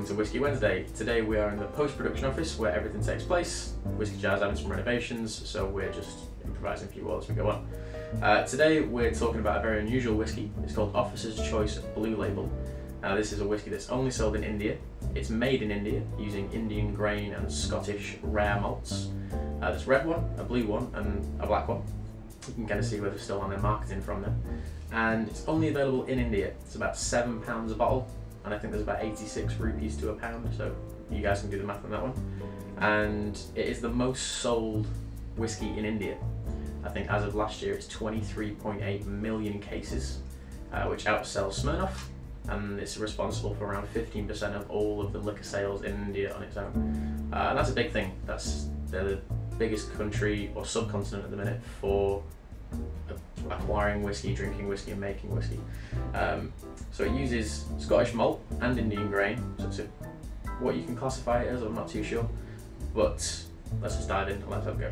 welcome to Whisky Wednesday. Today we are in the post-production office where everything takes place. Whisky Jar's having some renovations, so we're just improvising a few words as we go on. Today we're talking about a very unusual whisky. It's called Officer's Choice Blue Label. This is a whisky that's only sold in India. It's made in India using Indian grain and Scottish rare malts. There's a red one, a blue one and a black one. You can kind of see where they're still on their marketing from them. And it's only available in India. It's about £7 a bottle, and I think there's about 86 rupees to a pound, so you guys can do the math on that one. And it is the most sold whiskey in India. I think as of last year it's 23.8 million cases, which outsells Smirnoff, and it's responsible for around 15% of all of the liquor sales in India on its own. And that's a big thing. They're the biggest country or subcontinent at the minute for acquiring whiskey, drinking whiskey and making whiskey. So it uses Scottish malt and Indian grain, so it's what you can classify it as, I'm not too sure, but let's just dive in and let's have a go.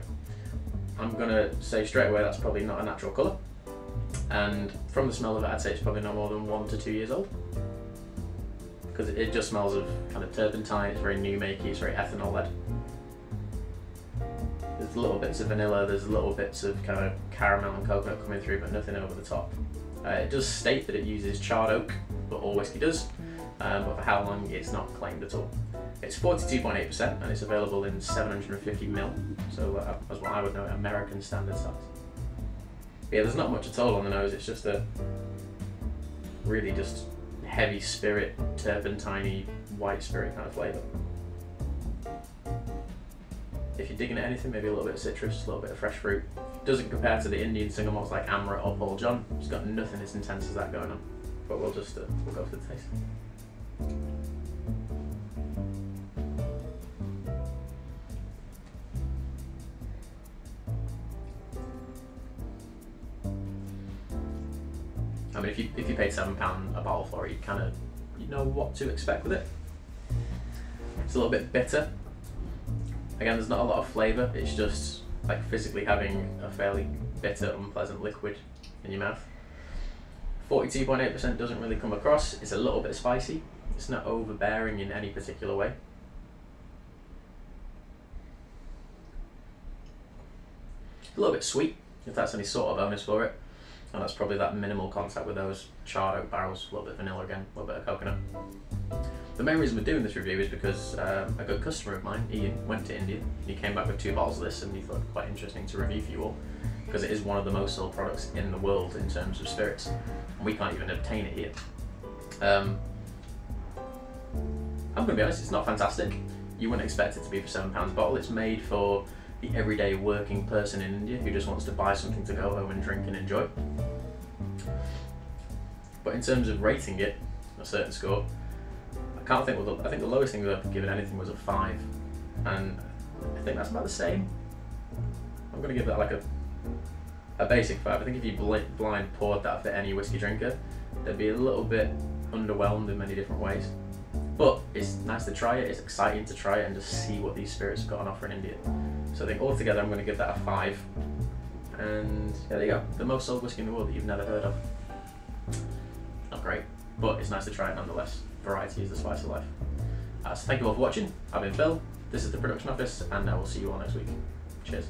I'm going to say straight away that's probably not a natural colour, and from the smell of it I'd say it's probably not more than 1 to 2 years old, because it just smells of kind of turpentine. It's very new makey, it's very ethanol led. There's little bits of vanilla, there's little bits of kind of caramel and coconut coming through, but nothing over the top. It does state that it uses charred oak, but all whiskey does, but for how long it's not claimed at all. It's 42.8% and it's available in 750ml, so that's what I would know, American standard size. But yeah, there's not much at all on the nose, it's just a really just heavy spirit, turpentine-y, white spirit kind of flavour. If you're digging at anything, maybe a little bit of citrus, a little bit of fresh fruit. Doesn't compare to the Indian single malts like Amrit or Paul John. It's got nothing as intense as that going on. But we'll just we'll go for the taste. I mean, if you paid £7 a bottle for it, you know what to expect with it. It's a little bit bitter. Again, there's not a lot of flavour, it's just like physically having a fairly bitter, unpleasant liquid in your mouth. 42.8% doesn't really come across. It's a little bit spicy. It's not overbearing in any particular way. A little bit sweet, if that's any sort of bonus for it. And that's probably that minimal contact with those charred oak barrels. A little bit of vanilla again, a little bit of coconut. The main reason we're doing this review is because a good customer of mine, Ian, went to India. He came back with 2 bottles of this and he thought it quite interesting to review for you all, because it is one of the most sold products in the world in terms of spirits, and we can't even obtain it here. I'm going to be honest, it's not fantastic. You wouldn't expect it to be for £7 a bottle. It's made for the everyday working person in India who just wants to buy something to go home and drink and enjoy. But in terms of rating it, a certain score, I think the lowest thing we've ever given anything was a 5, and I think that's about the same. I'm going to give that like a basic 5. I think if you blind poured that for any whiskey drinker, they'd be a little bit underwhelmed in many different ways. But it's nice to try it, it's exciting to try it and just see what these spirits have got on offer in India. So I think altogether I'm going to give that a 5. And yeah, there you go, the most sold whiskey in the world that you've never heard of. Not great, but it's nice to try it nonetheless. Variety is the spice of life. So thank you all for watching. I've been Phil, this is the production office, and I will see you all next week. Cheers.